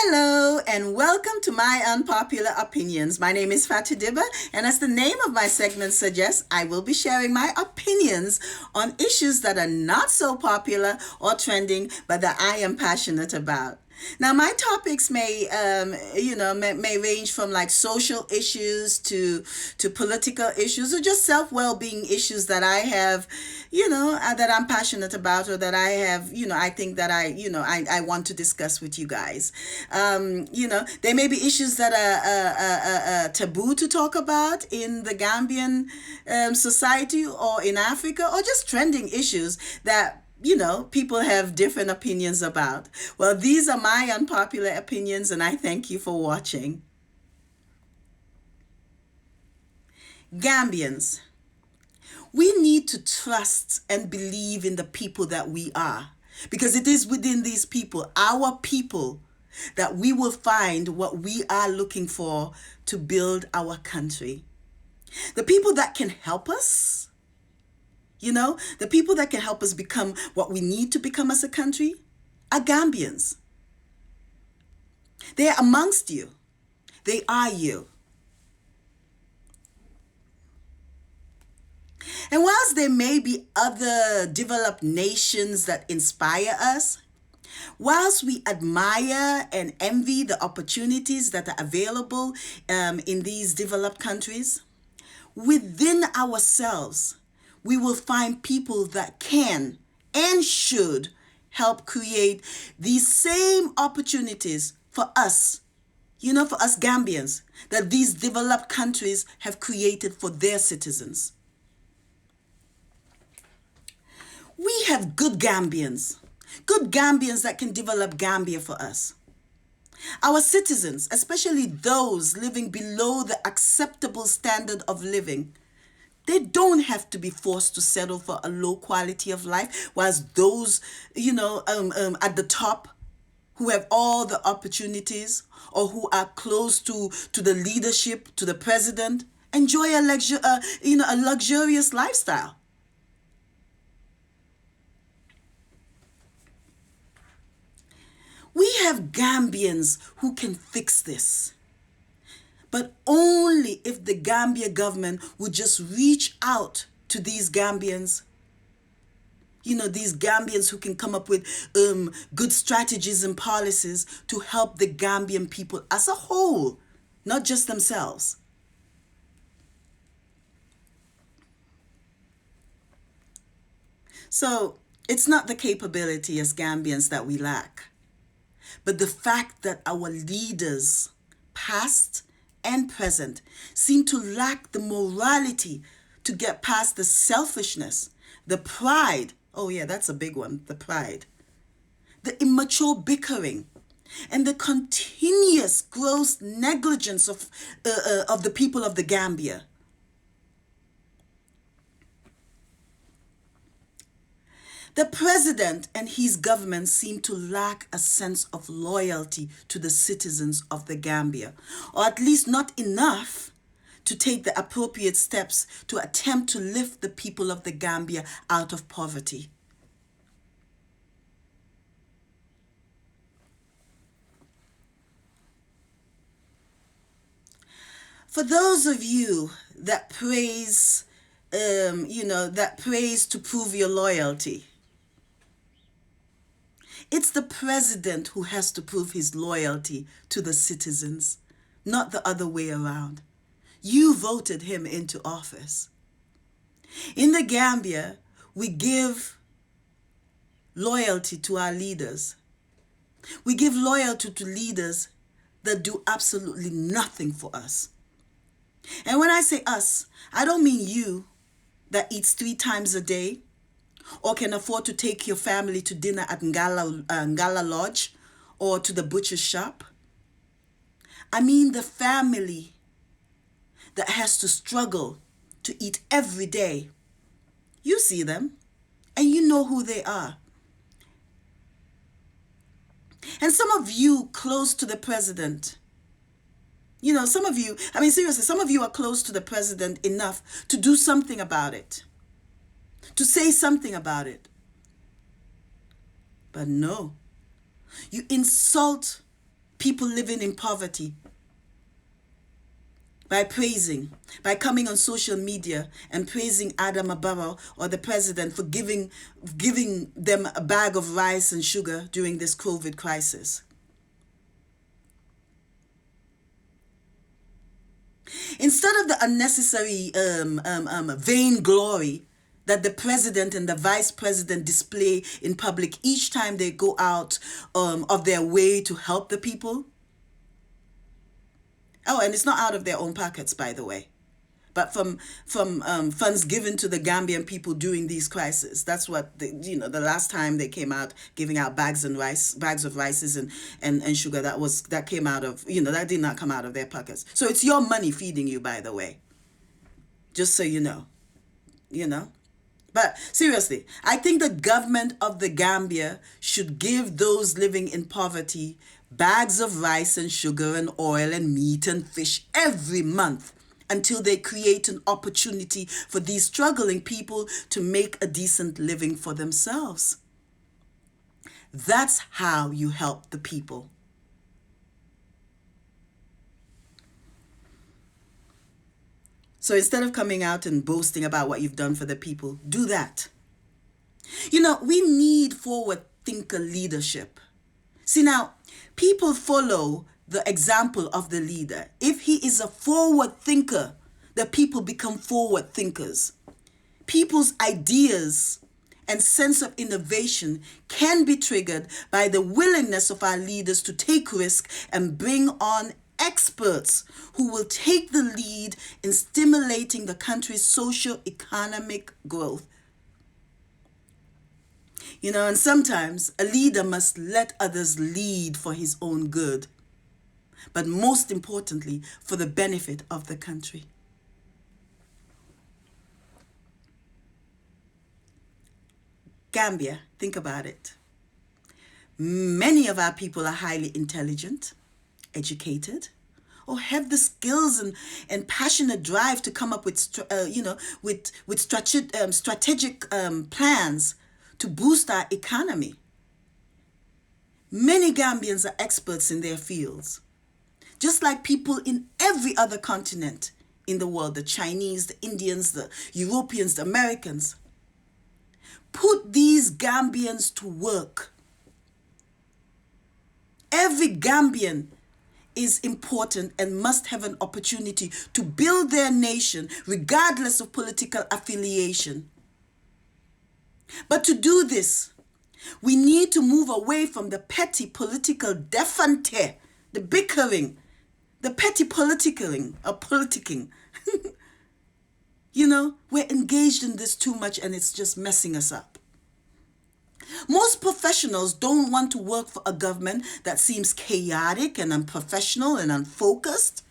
Hello and welcome to my Unpopular Opinions. My name is Fatou, and as the name of my segment suggests, I will be sharing my opinions on issues that are not so popular or trending, but that I am passionate about. Now, my topics may range from like social issues to political issues or just self-well-being issues that I have, that I'm passionate about or that I have, I think that I want to discuss with you guys. There may be issues that are taboo to talk about in the Gambian society or in Africa, or just trending issues that people have different opinions about. Well, these are my unpopular opinions, and I thank you for watching. Gambians, we need to trust and believe in the people that we are, because it is within these people, our people, that we will find what we are looking for to build our country. The people that can help us, the people that can help us become what we need to become as a country are Gambians. They are amongst you. They are you. And whilst there may be other developed nations that inspire us, whilst we admire and envy the opportunities that are available in these developed countries, within ourselves, we will find people that can and should help create these same opportunities for us, for us Gambians, that these developed countries have created for their citizens. We have good Gambians that can develop Gambia for us. Our citizens, especially those living below the acceptable standard of living, they don't have to be forced to settle for a low quality of life, whilst those, at the top who have all the opportunities or who are close to the leadership, to the president, enjoy a luxurious lifestyle. We have Gambians who can fix this. But only if the Gambia government would just reach out to these Gambians, these Gambians who can come up with good strategies and policies to help the Gambian people as a whole, not just themselves. So it's not the capability as Gambians that we lack, but the fact that our leaders, past and present, seem to lack the morality to get past the selfishness, the pride. Oh yeah, that's a big one, the pride. The immature bickering and the continuous gross negligence of the people of the Gambia. The president and his government seem to lack a sense of loyalty to the citizens of the Gambia, or at least not enough to take the appropriate steps to attempt to lift the people of the Gambia out of poverty. For those of you that praise, to prove your loyalty, it's the president who has to prove his loyalty to the citizens, not the other way around. You voted him into office. In the Gambia, we give loyalty to our leaders. We give loyalty to leaders that do absolutely nothing for us. And when I say us, I don't mean you that eats 3 times a day, or can afford to take your family to dinner at Ngala Lodge or to the butcher's shop. I mean the family that has to struggle to eat every day. You see them, and you know who they are. And some of you close to the president, some of you are close to the president enough to do something about it, to say something about it. But no, you insult people living in poverty by coming on social media and praising Adam Barrow or the president for giving them a bag of rice and sugar during this COVID crisis. Instead of the unnecessary vainglory that the president and the vice president display in public each time they go out of their way to help the people. Oh, and it's not out of their own pockets, by the way, but from funds given to the Gambian people during these crises. That's what the last time they came out giving out bags of rices and sugar, that came out of, that did not come out of their pockets. So it's your money feeding you, by the way, just so you know. But seriously, I think the government of the Gambia should give those living in poverty bags of rice and sugar and oil and meat and fish every month until they create an opportunity for these struggling people to make a decent living for themselves. That's how you help the people. So instead of coming out and boasting about what you've done for the people, do that. We need forward thinker leadership. See, now, people follow the example of the leader. If he is a forward thinker, the people become forward thinkers. People's ideas and sense of innovation can be triggered by the willingness of our leaders to take risk and bring on experts who will take the lead in stimulating the country's socio-economic growth. And sometimes a leader must let others lead for his own good, but most importantly, for the benefit of the country. Gambia, think about it. Many of our people are highly intelligent, educated, or have the skills and passionate drive to come up with strategic plans to boost our economy. Many Gambians are experts in their fields, just like people in every other continent in the world, the Chinese, the Indians, the Europeans, the Americans. Put these Gambians to work. Every Gambian is important and must have an opportunity to build their nation regardless of political affiliation. But to do this, we need to move away from the petty political defante, the bickering, the petty politicking. We're engaged in this too much and it's just messing us up. Most professionals don't want to work for a government that seems chaotic and unprofessional and unfocused.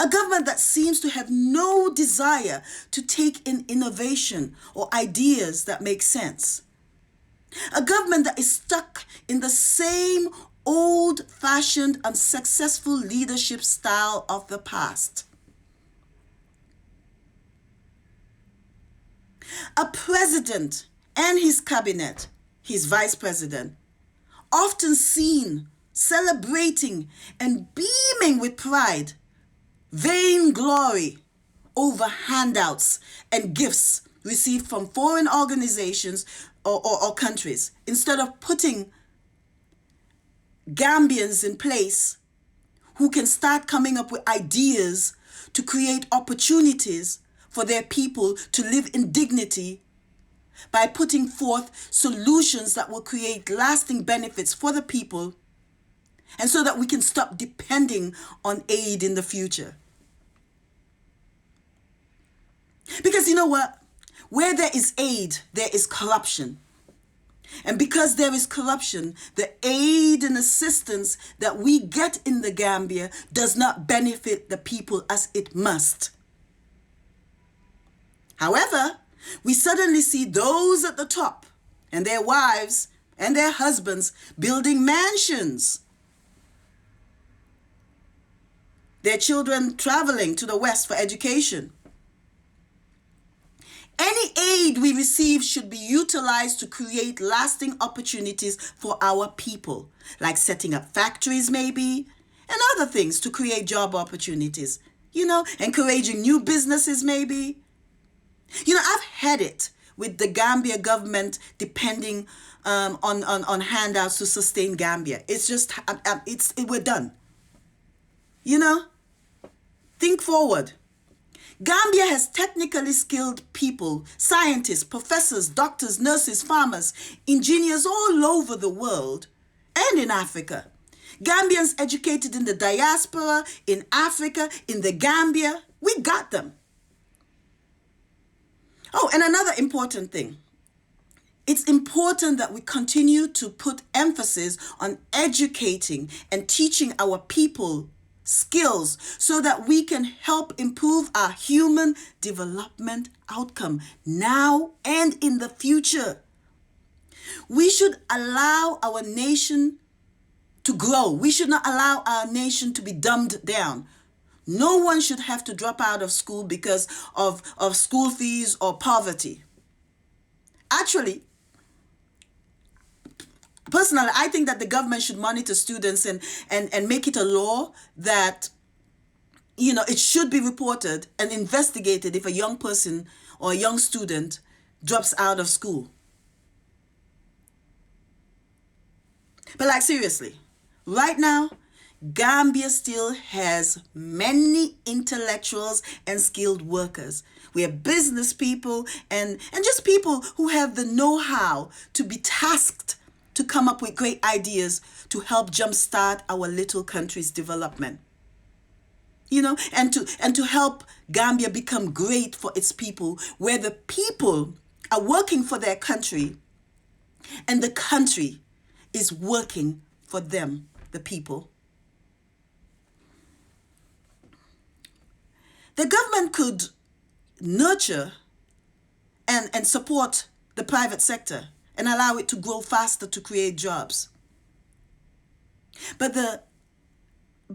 A government that seems to have no desire to take in innovation or ideas that make sense. A government that is stuck in the same old-fashioned, unsuccessful leadership style of the past. A president and his cabinet, his vice president, often seen celebrating and beaming with pride, vainglory over handouts and gifts received from foreign organizations or countries, instead of putting Gambians in place who can start coming up with ideas to create opportunities for their people to live in dignity by putting forth solutions that will create lasting benefits for the people, and so that we can stop depending on aid in the future. Because you know what? Where there is aid, there is corruption. And because there is corruption, the aid and assistance that we get in the Gambia does not benefit the people as it must. However, we suddenly see those at the top and their wives and their husbands building mansions. Their children traveling to the West for education. Any aid we receive should be utilized to create lasting opportunities for our people, like setting up factories maybe, and other things to create job opportunities. Encouraging new businesses maybe. I've had it with the Gambia government depending on handouts to sustain Gambia. It's just, we're done. Think forward. Gambia has technically skilled people, scientists, professors, doctors, nurses, farmers, engineers all over the world and in Africa. Gambians educated in the diaspora, in Africa, in the Gambia, we got them. Oh, and another important thing. It's important that we continue to put emphasis on educating and teaching our people skills so that we can help improve our human development outcome now and in the future. We should allow our nation to grow. We should not allow our nation to be dumbed down. No one should have to drop out of school because of school fees or poverty. Actually, personally, I think that the government should monitor students and make it a law that, it should be reported and investigated if a young person or a young student drops out of school. But seriously, right now, Gambia still has many intellectuals and skilled workers. We have business people and just people who have the know-how to be tasked to come up with great ideas to help jumpstart our little country's development. And to help Gambia become great for its people, where the people are working for their country and the country is working for them, the people. The government could nurture and support the private sector and allow it to grow faster to create jobs. But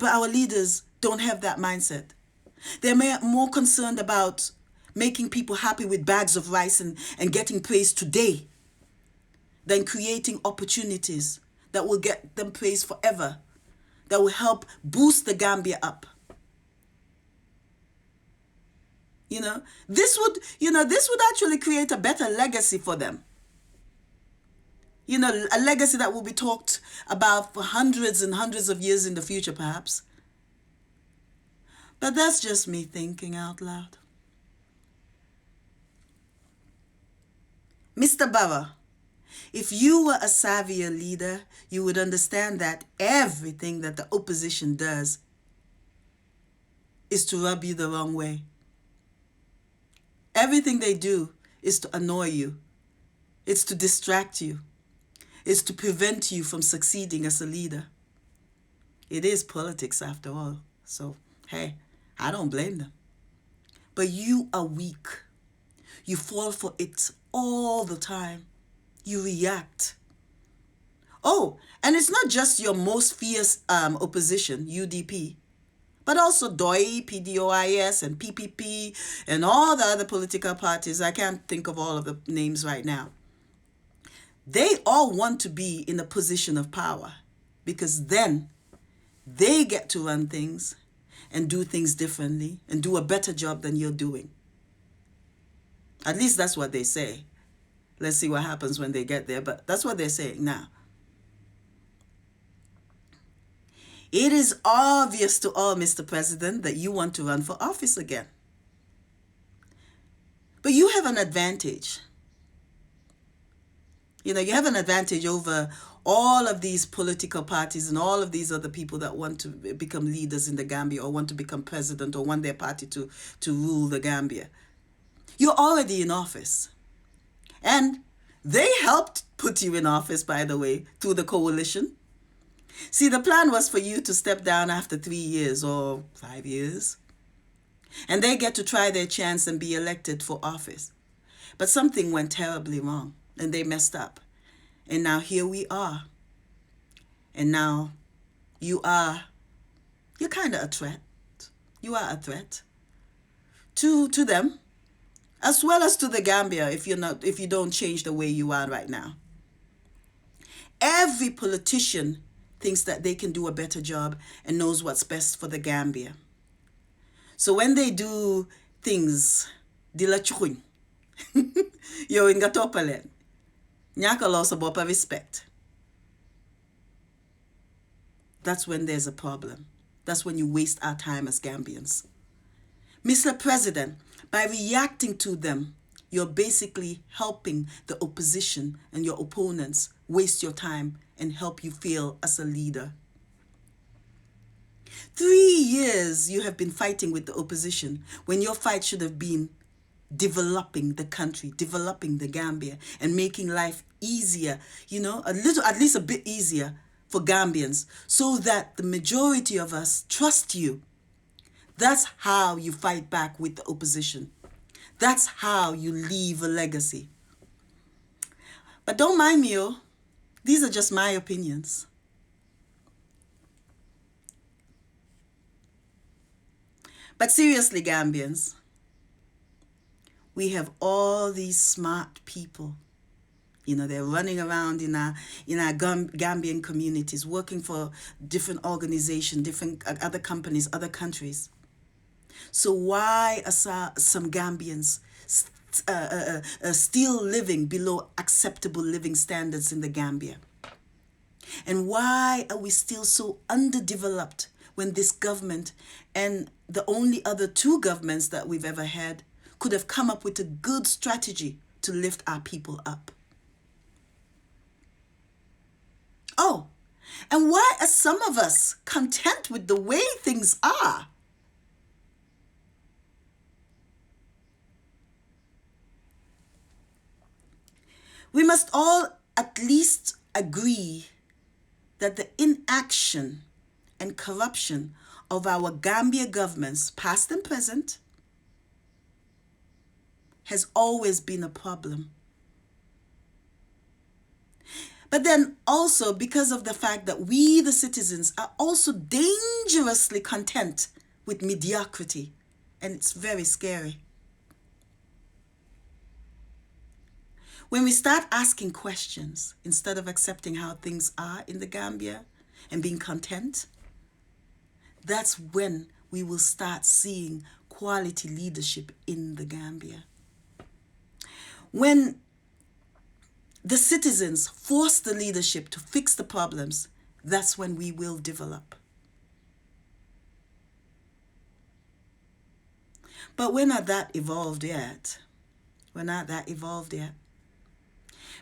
our leaders don't have that mindset. They're more concerned about making people happy with bags of rice and getting praise today than creating opportunities that will get them praise forever, that will help boost the Gambia up. This would actually create a better legacy for them. A legacy that will be talked about for hundreds and hundreds of years in the future, perhaps. But that's just me thinking out loud. Mr. Barra, if you were a savvier leader, you would understand that everything that the opposition does is to rub you the wrong way. Everything they do is to annoy you. It's to distract you. It's to prevent you from succeeding as a leader. It is politics after all. So, hey, I don't blame them. But you are weak. You fall for it all the time. You react. Oh, and it's not just your most fierce opposition, UDP, but also DOI, PDOIS, and PPP, and all the other political parties. I can't think of all of the names right now. They all want to be in a position of power because then they get to run things and do things differently and do a better job than you're doing. At least that's what they say. Let's see what happens when they get there, but that's what they're saying now. It is obvious to all, Mr. President, that you want to run for office again. But you have an advantage. You have an advantage over all of these political parties and all of these other people that want to become leaders in the Gambia or want to become president or want their party to rule the Gambia. You're already in office. And they helped put you in office, by the way, through the coalition. See, the plan was for you to step down after 3 years or 5 years. And they get to try their chance and be elected for office. But something went terribly wrong and they messed up. And now here we are. And now you're kind of a threat. You are a threat to them as well as to the Gambia if you don't change the way you are right now. Every politician thinks that they can do a better job and knows what's best for the Gambia. So when they do things, dila chukuñ, yow it nga toppaleen, ñàkkaloo sa boppa respect. That's when there's a problem. That's when you waste our time as Gambians. Mr. President, by reacting to them, you're basically helping the opposition and your opponents waste your time and help you fail as a leader. 3 years you have been fighting with the opposition when your fight should have been developing the country, developing the Gambia, and making life easier, at least a bit easier for Gambians, so that the majority of us trust you. That's how you fight back with the opposition. That's how you leave a legacy. But don't mind me, these are just my opinions. But seriously, Gambians, we have all these smart people. They're running around in our Gambian communities, working for different organizations, different other companies, other countries. So why are some Gambians still living below acceptable living standards in the Gambia? And why are we still so underdeveloped when this government and the only other 2 governments that we've ever had could have come up with a good strategy to lift our people up? Oh, and why are some of us content with the way things are? We must all at least agree that the inaction and corruption of our Gambia governments, past and present, has always been a problem. But then also because of the fact that we, the citizens, are also dangerously content with mediocrity. And it's very scary. When we start asking questions instead of accepting how things are in the Gambia and being content, that's when we will start seeing quality leadership in the Gambia. When the citizens force the leadership to fix the problems, that's when we will develop. But we're not that evolved yet.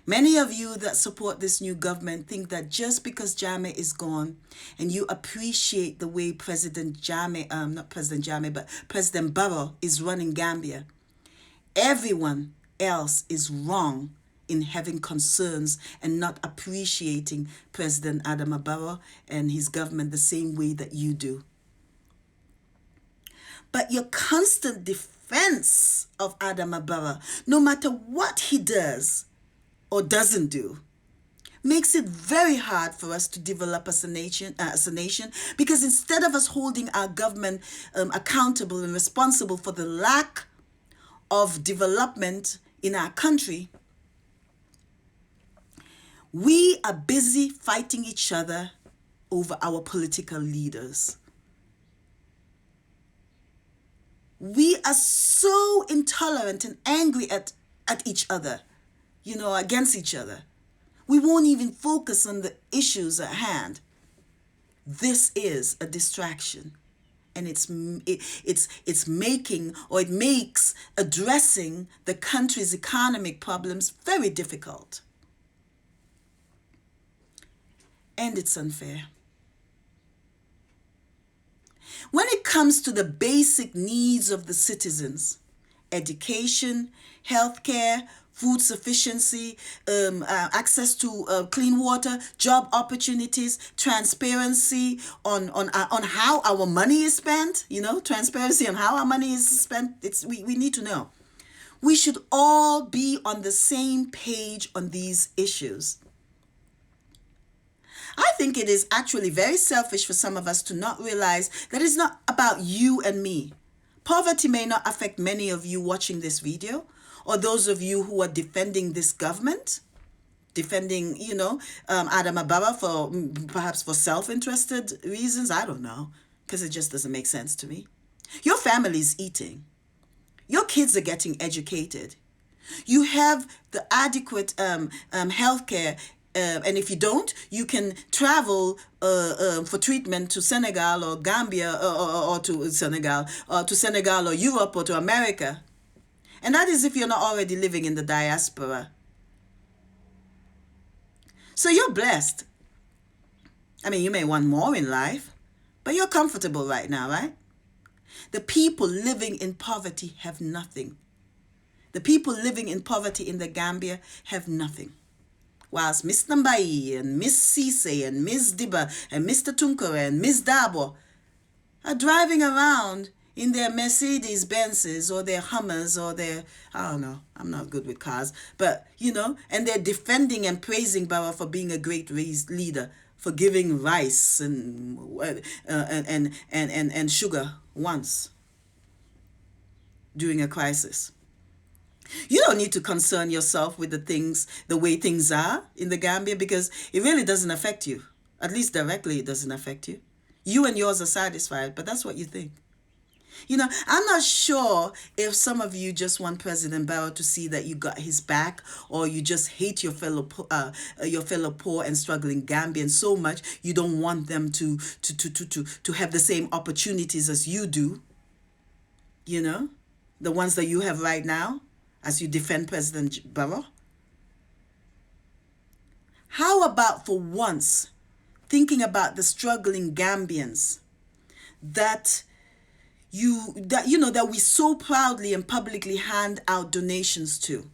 Many of you that support this new government think that just because Jammeh is gone and you appreciate the way President Barrow is running Gambia, everyone else is wrong in having concerns and not appreciating President Adama Barrow and his government the same way that you do. But your constant defense of Adama Barrow, no matter what he does or doesn't do, makes it very hard for us to develop as a nation, because instead of us holding our government accountable and responsible for the lack of development in our country, we are busy fighting each other over our political leaders. We are so intolerant and angry at each other, against each other. We won't even focus on the issues at hand. This is a distraction, and it makes addressing the country's economic problems very difficult. And it's unfair. When it comes to the basic needs of the citizens, education, healthcare, food sufficiency, access to clean water, job opportunities, transparency on how our money is spent, transparency on how our money is spent, we need to know. We should all be on the same page on these issues. I think it is actually very selfish for some of us to not realize that it's not about you and me. Poverty may not affect many of you watching this video, or those of you who are defending this government, defending, Adama Barrow for perhaps for self-interested reasons. I don't know, because it just doesn't make sense to me. Your family's eating. Your kids are getting educated. You have the adequate health care. And if you don't, you can travel for treatment to Senegal or Gambia or to Senegal or Europe or to America. And that is if you're not already living in the diaspora. So you're blessed. I mean, you may want more in life, but you're comfortable right now, right? The people living in poverty have nothing. The people living in poverty in the Gambia have nothing. Whilst Miss Nambai and Miss Cisse and Miss Diba and Mr. Tunkara and Miss Dabo are driving around in their Mercedes Benzes or their Hummers or their, I don't know, I'm not good with cars, but, and they're defending and praising Barrow for being a great leader, for giving rice and sugar once during a crisis. You don't need to concern yourself with the way things are in the Gambia, because it really doesn't affect you. At least directly, it doesn't affect you. You and yours are satisfied, but that's what you think. I'm not sure if some of you just want President Barrow to see that you got his back, or you just hate your fellow poor and struggling Gambians so much you don't want them to have the same opportunities as you do. The ones that you have right now, as you defend President Barrow. How about for once thinking about the struggling Gambians that we so proudly and publicly hand out donations to?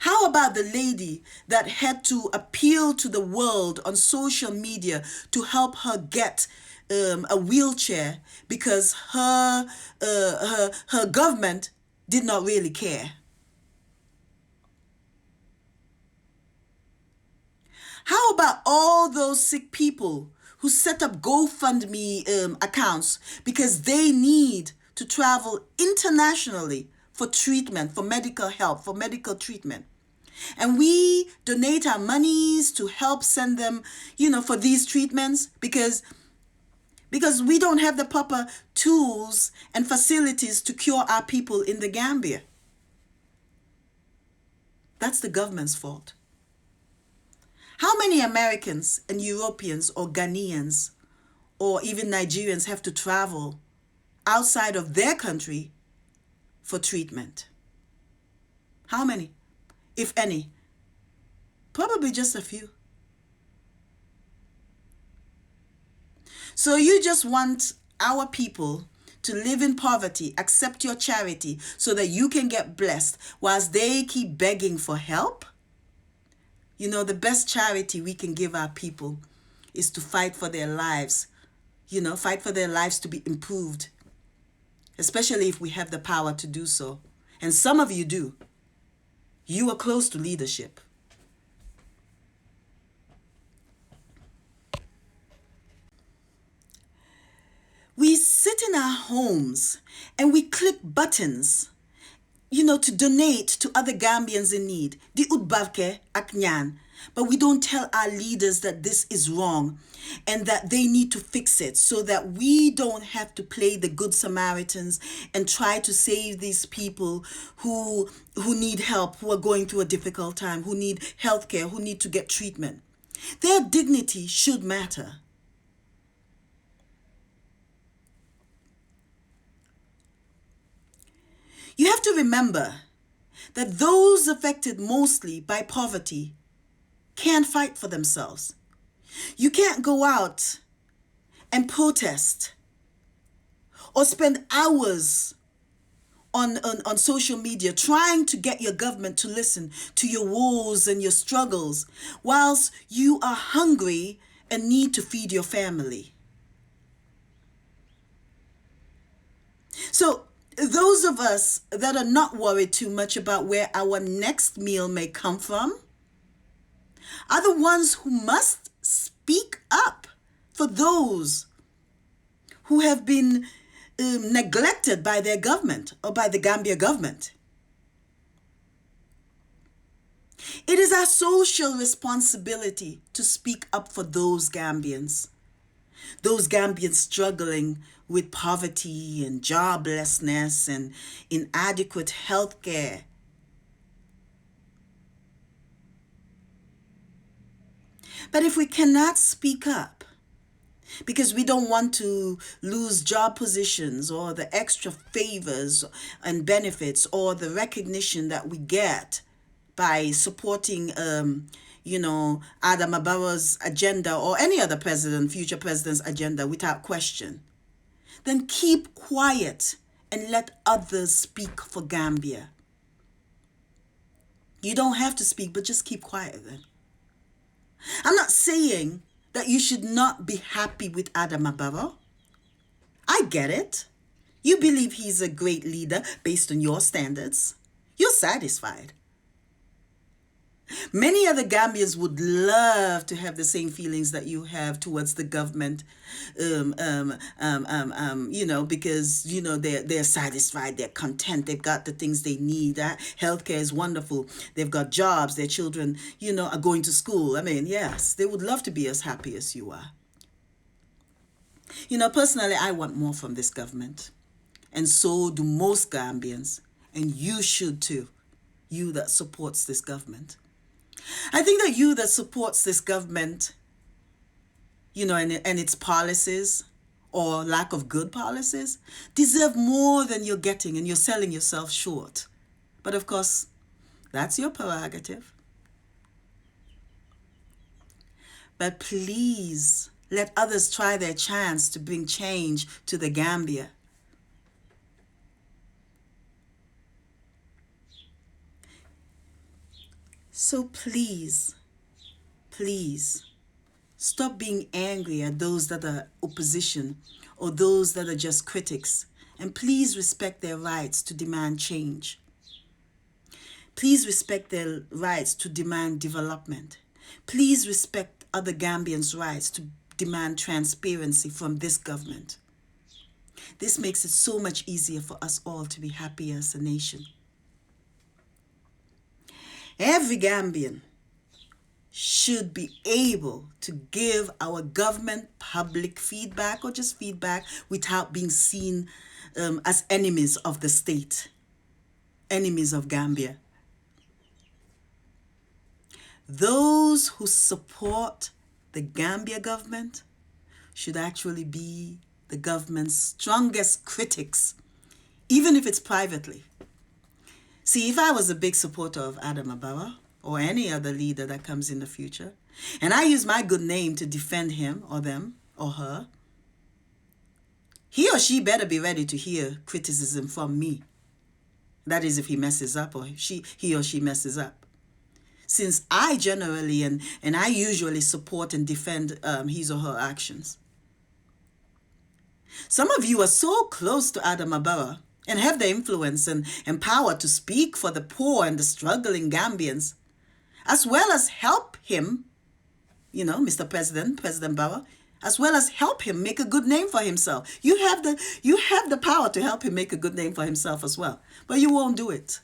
How about the lady that had to appeal to the world on social media to help her get a wheelchair because her government did not really care? How about all those sick people who set up GoFundMe accounts because they need to travel internationally for treatment, for medical help, for medical treatment? And we donate our monies to help send them, for these treatments because we don't have the proper tools and facilities to cure our people in the Gambia. That's the government's fault. How many Americans and Europeans or Ghanaians or even Nigerians have to travel outside of their country for treatment? How many, if any? Probably just a few. So you just want our people to live in poverty, accept your charity so that you can get blessed whilst they keep begging for help? The best charity we can give our people is to fight for their lives, fight for their lives to be improved, especially if we have the power to do so. And some of you do. You are close to leadership. We sit in our homes and we click buttons, to donate to other Gambians in need. Di utbarke aknyan. But we don't tell our leaders that this is wrong and that they need to fix it so that we don't have to play the Good Samaritans and try to save these people who need help, who are going through a difficult time, who need health care, who need to get treatment. Their dignity should matter. You have to remember that those affected mostly by poverty can't fight for themselves. You can't go out and protest or spend hours on social media trying to get your government to listen to your woes and your struggles whilst you are hungry and need to feed your family. So those of us that are not worried too much about where our next meal may come from are the ones who must speak up for those who have been neglected by their government or by the Gambia government. It is our social responsibility to speak up for those Gambians struggling with poverty and joblessness and inadequate health care. But if we cannot speak up because we don't want to lose job positions or the extra favors and benefits or the recognition that we get by supporting Adam Barrow's agenda or any other future president's agenda without question, then keep quiet and let others speak for Gambia. You don't have to speak, but just keep quiet then. I'm not saying that you should not be happy with Adam Barrow. I get it. You believe he's a great leader based on your standards. You're satisfied. Many other Gambians would love to have the same feelings that you have towards the government, because, they're satisfied, they're content, they've got the things they need. Healthcare is wonderful. They've got jobs, their children, are going to school. I mean, yes, they would love to be as happy as you are. Personally, I want more from this government. And so do most Gambians. And you should too, you that supports this government. I think that you that supports this government, and its policies or lack of good policies, deserve more than you're getting, and you're selling yourself short. But of course, that's your prerogative. But please let others try their chance to bring change to the Gambia. So please, stop being angry at those that are opposition or those that are just critics. And please respect their rights to demand change. Please respect their rights to demand development. Please respect other Gambians' rights to demand transparency from this government. This makes it so much easier for us all to be happy as a nation. Every Gambian should be able to give our government public feedback or just feedback without being seen as enemies of the state, enemies of Gambia. Those who support the Gambia government should actually be the government's strongest critics, even if it's privately. See, if I was a big supporter of Adam Barrow or any other leader that comes in the future, and I use my good name to defend him or them or her, he or she better be ready to hear criticism from me. That is if he messes up or he or she messes up. Since I generally and I usually support and defend his or her actions. Some of you are so close to Adam Barrow and have the influence and power to speak for the poor and the struggling Gambians, as well as help him, Mr. President Barrow, as well as help him make a good name for himself. You have the power to help him make a good name for himself as well, but you won't do it.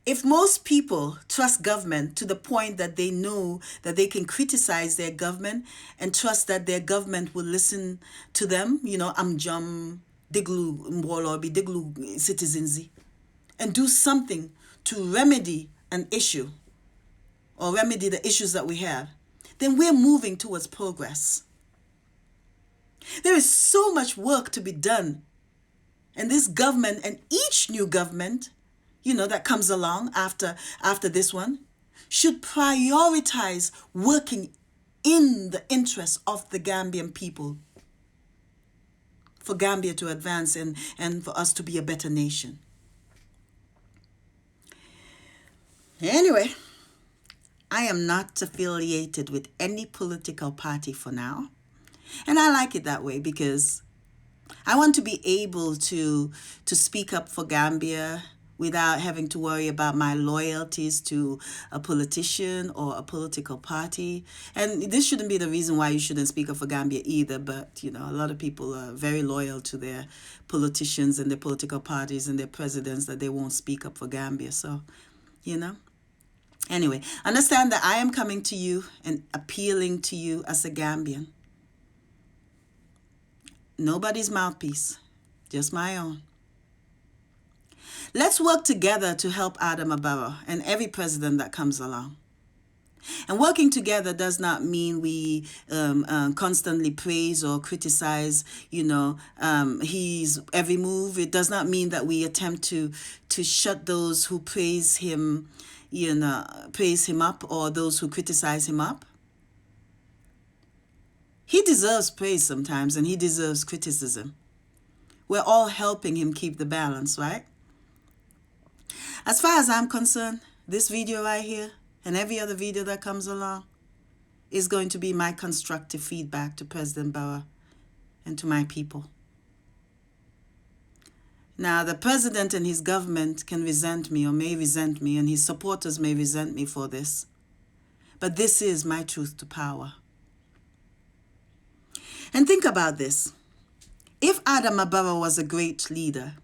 If most people trust government to the point that they know that they can criticize their government and trust that their government will listen to them, amjam diglu mbolobi diglu citizens, and do something to remedy an issue or remedy the issues that we have, then we're moving towards progress. There is so much work to be done. And this government and each new government that comes along after this one, should prioritize working in the interests of the Gambian people for Gambia to advance and for us to be a better nation. Anyway, I am not affiliated with any political party for now. And I like it that way because I want to be able to speak up for Gambia without having to worry about my loyalties to a politician or a political party. And this shouldn't be the reason why you shouldn't speak up for Gambia either, but a lot of people are very loyal to their politicians and their political parties and their presidents that they won't speak up for Gambia. So, anyway, understand that I am coming to you and appealing to you as a Gambian. Nobody's mouthpiece, just my own. Let's work together to help Adama Barrow and every president that comes along. And working together does not mean we constantly praise or criticize, his every move. It does not mean that we attempt to shut those who praise him up, or those who criticize him up. He deserves praise sometimes, and he deserves criticism. We're all helping him keep the balance, right? As far as I'm concerned, this video right here and every other video that comes along is going to be my constructive feedback to President Barrow and to my people. Now, the president and his government can resent me or may resent me, and his supporters may resent me for this. But this is my truth to power. And think about this. If Adama Barrow was a great leader,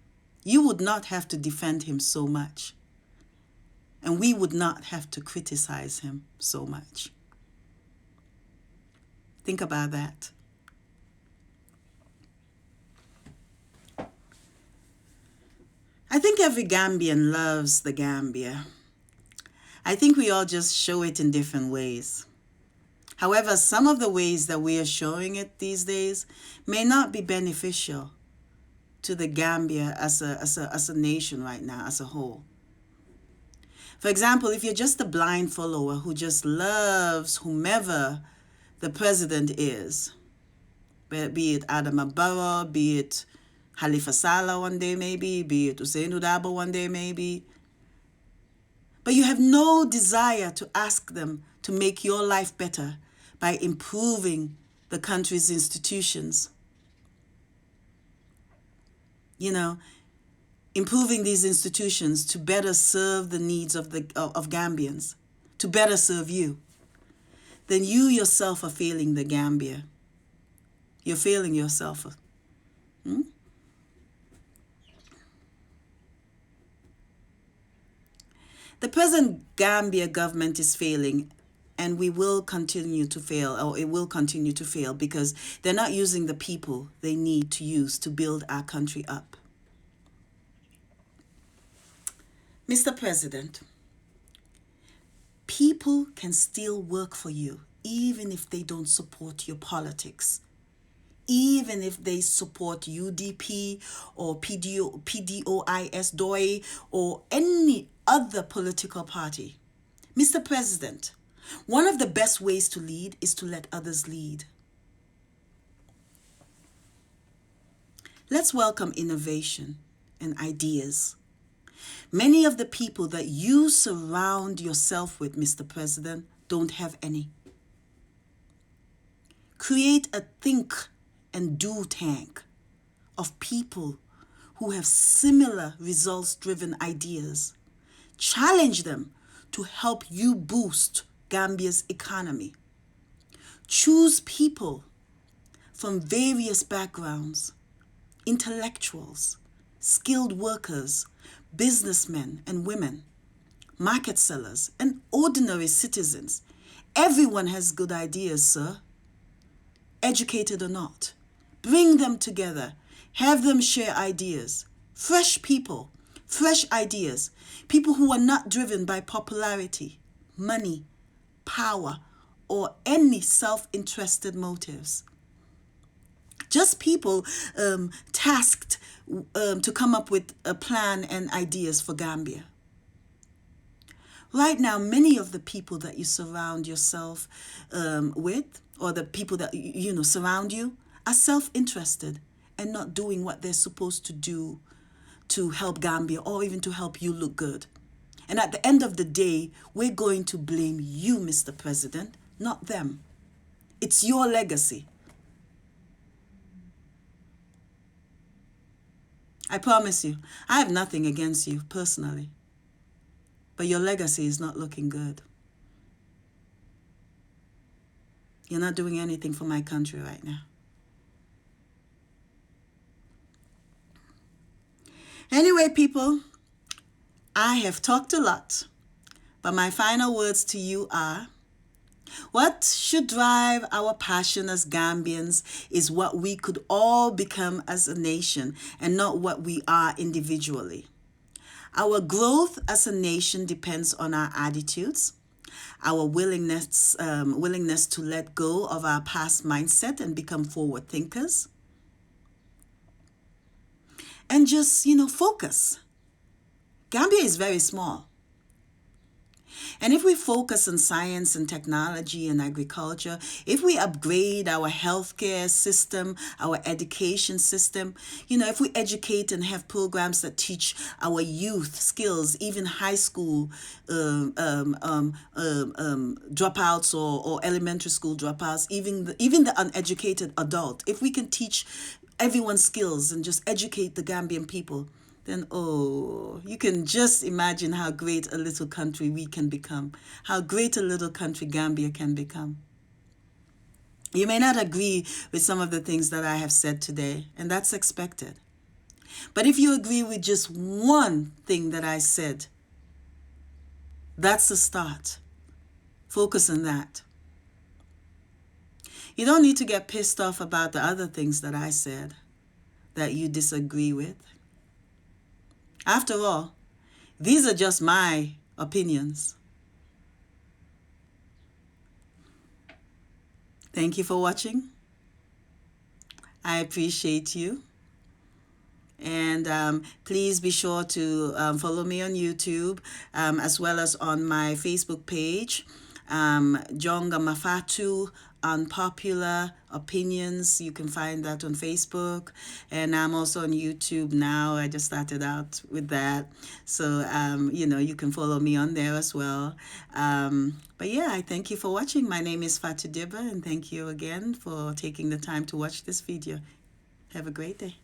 you would not have to defend him so much. And we would not have to criticize him so much. Think about that. I think every Gambian loves the Gambia. I think we all just show it in different ways. However, some of the ways that we are showing it these days may not be beneficial to the Gambia as a nation right now, as a whole. For example, if you're just a blind follower who just loves whomever the president is, be it Adama Barrow, be it Halifa Sallah one day maybe, be it Hussein Udabo one day maybe, but you have no desire to ask them to make your life better by improving the country's institutions. Improving these institutions to better serve the needs of Gambians, to better serve you, then you yourself are failing the Gambia. You're failing yourself. The present Gambia government is failing, and we will continue to fail, or it will continue to fail, because they're not using the people they need to use to build our country up. Mr. President, people can still work for you, even if they don't support your politics, even if they support UDP or PDOIS, DOI, or any other political party. Mr. President, one of the best ways to lead is to let others lead. Let's welcome innovation and ideas. Many of the people that you surround yourself with, Mr. President, don't have any. Create a think and do tank of people who have similar results-driven ideas. Challenge them to help you boost Gambia's economy. Choose people from various backgrounds, intellectuals, skilled workers, businessmen and women, market sellers, and ordinary citizens. Everyone has good ideas, sir, educated or not. Bring them together. Have them share ideas. Fresh people, fresh ideas. People who are not driven by popularity, money, power, or any self-interested motives. Just people tasked to come up with a plan and ideas for Gambia. Right now, many of the people that you surround yourself with, or the people that surround you, are self-interested and not doing what they're supposed to do to help Gambia or even to help you look good. And at the end of the day, we're going to blame you, Mr. President, not them. It's your legacy. I promise you, I have nothing against you personally, but your legacy is not looking good. You're not doing anything for my country right now. Anyway, people, I have talked a lot, but my final words to you are, what should drive our passion as Gambians is what we could all become as a nation and not what we are individually. Our growth as a nation depends on our attitudes, our willingness to let go of our past mindset and become forward thinkers. And just, focus. Gambia is very small. And if we focus on science and technology and agriculture, if we upgrade our healthcare system, our education system, if we educate and have programs that teach our youth skills, even high school dropouts or elementary school dropouts, even the uneducated adult, if we can teach everyone skills and just educate the Gambian people, then, you can just imagine how great a little country we can become, how great a little country Gambia can become. You may not agree with some of the things that I have said today, and that's expected. But if you agree with just one thing that I said, that's the start. Focus on that. You don't need to get pissed off about the other things that I said that you disagree with. After all, these are just my opinions. Thank you for watching. I appreciate you. And please be sure to follow me on YouTube as well as on my Facebook page, Jongama Fatou, Unpopular Opinions. You can find that on Facebook, and I'm also on YouTube now. I just started out with that, so you can follow me on there as well. But yeah, I thank you for watching. My name is Fatou Diba, and thank you again for taking the time to watch this video. Have a great day.